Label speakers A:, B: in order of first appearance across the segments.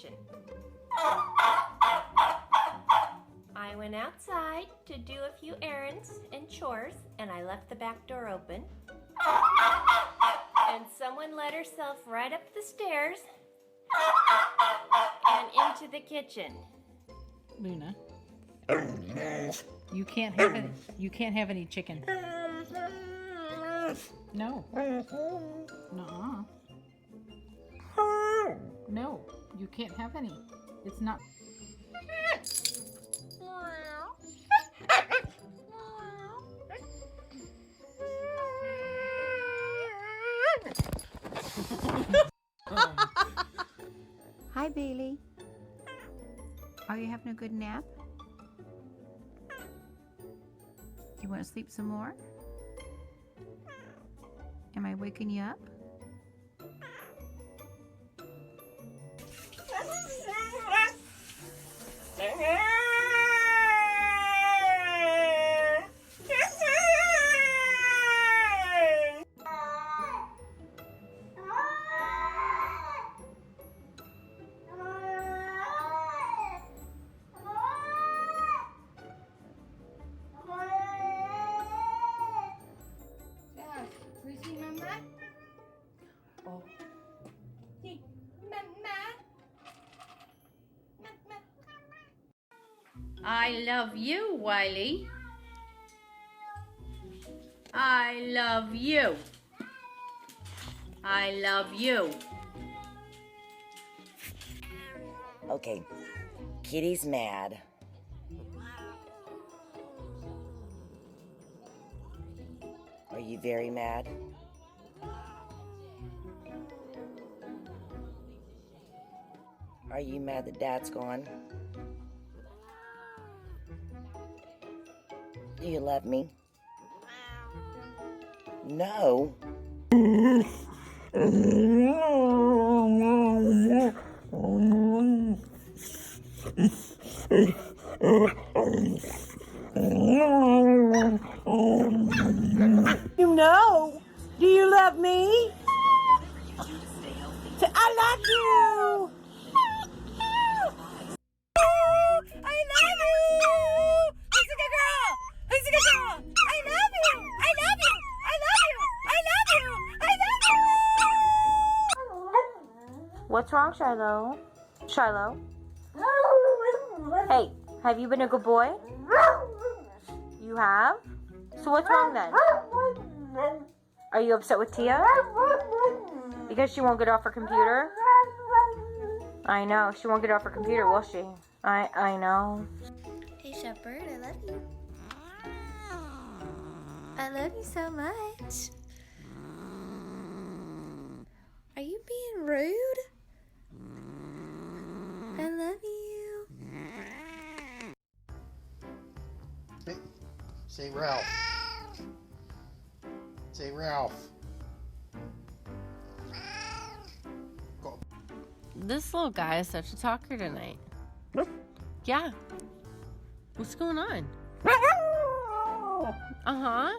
A: kitchen. I went outside to do a few errands and chores, and I left the back door open. And someone let herself right up the stairs and into the kitchen.
B: Luna, you can't have any chicken. No. Nuh-uh. No, you can't have any. It's not.
C: Hi, Bailey. Are you having a good nap? Do you want to sleep some more? Am I waking you up?
A: I love you, Wiley. I love you. I love you.
D: Okay, Kitty's mad. Are you very mad? Are you mad that Dad's gone? Do you love me? No.
E: You know, do you love me? Say, I love you. I love you. Who's a good girl? Who's a good girl? I love you. I love you. I love you. I love you. I love you.
A: What's wrong, Shiloh? Shiloh? Hey, have you been a good boy? You have? So what's wrong then? Are you upset with Tia? Because she won't get off her computer? I know, she won't get off her computer, will she? I know.
F: Hey Shepherd, I love you. I love you so much. Are you being rude? I love you.
G: Hey, say Ralph. Say Ralph.
A: This little guy is such a talker tonight. Yeah. What's going on? Uh-huh.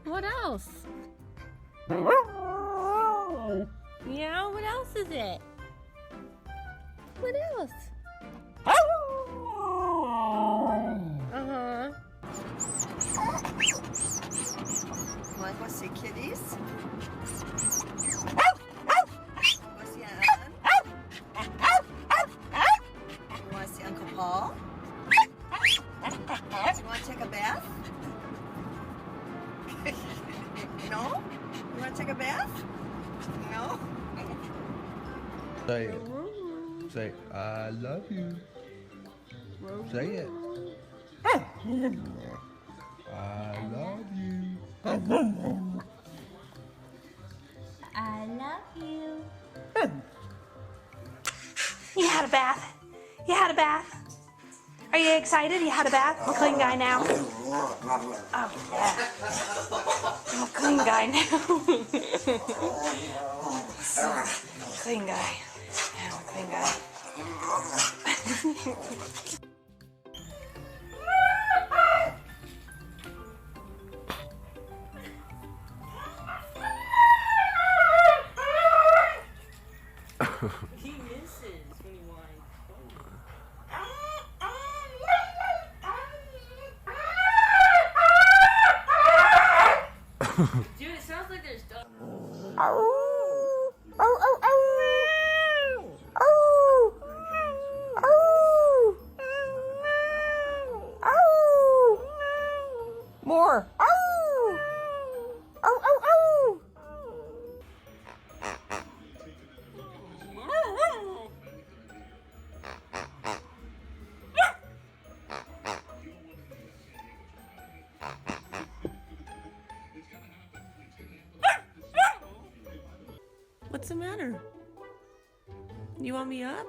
A: What else? Yeah, what else is it? What else? Uh-huh.
E: Want to see kitties? Want to see Anne? You want to see Uncle Paul? You want to take a bath? No? You want to take a bath? No?
H: Say it. Say, I love you. Say it. I love you.
F: I love you.
I: You had a bath. You had a bath. Are you excited? You had a bath? I'm a clean guy now. Oh, yeah. I'm a clean guy now. Clean guy. Yeah, I'm a clean guy.
A: He misses when he
E: Dude, it sounds like there's dogs.
A: Oh, oh, oh, oh, oh, oh, oh, more. Oh, oh, oh, oh.
E: What's the matter? You want me up?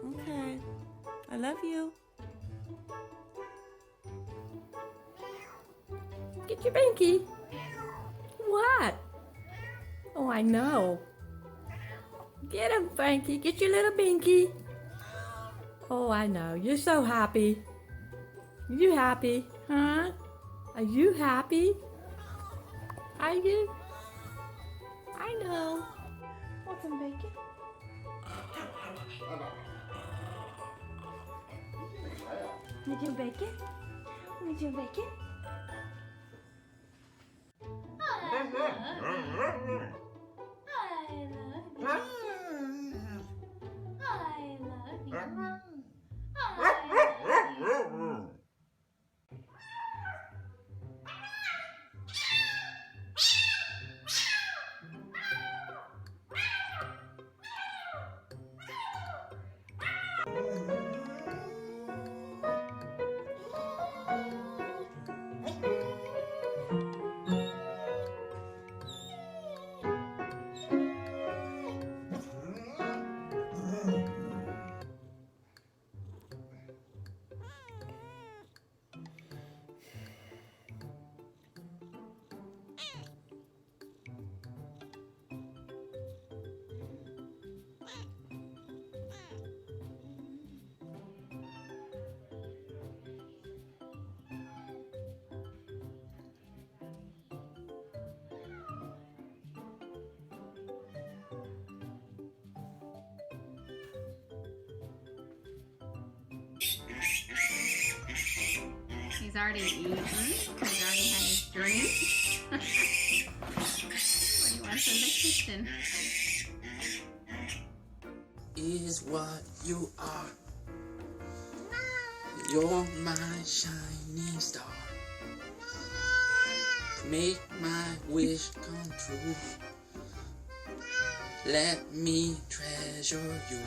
E: Okay. I love you. Get your binky. What? Oh, I know. Get him, Frankie. Get your little binky. Oh, I know. You're so happy. You happy, huh? Are you happy? Are you? I know. Want some bacon? Need your bacon? Need your bacon?
C: He's already eaten. He's already had his drink. What he wants in the kitchen.
J: Is what you are. You're my shining star. Make my wish come true. Let me treasure you.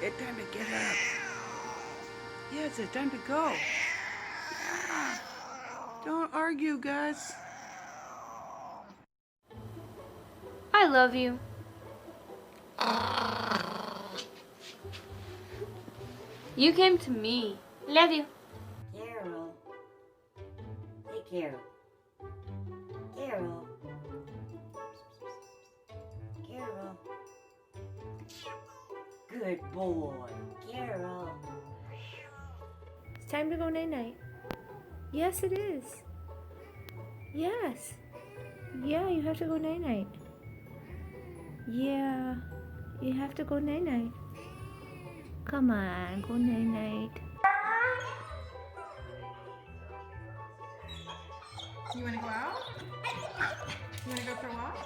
E: It's time to get up. Yes, it's time to go. Yeah. Don't argue, Gus.
F: I love you. You came to me. Love you.
K: Carol. Hey, Carol. Carol. Carol. Good boy. Carol.
F: It's time to go night-night. Yes, it is. Yes. Yeah, you have to go night-night. Yeah, you have to go night-night. Come on, go night-night.
B: You want to go out? You want to go for a walk?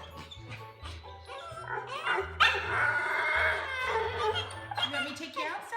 B: You want me to take you outside?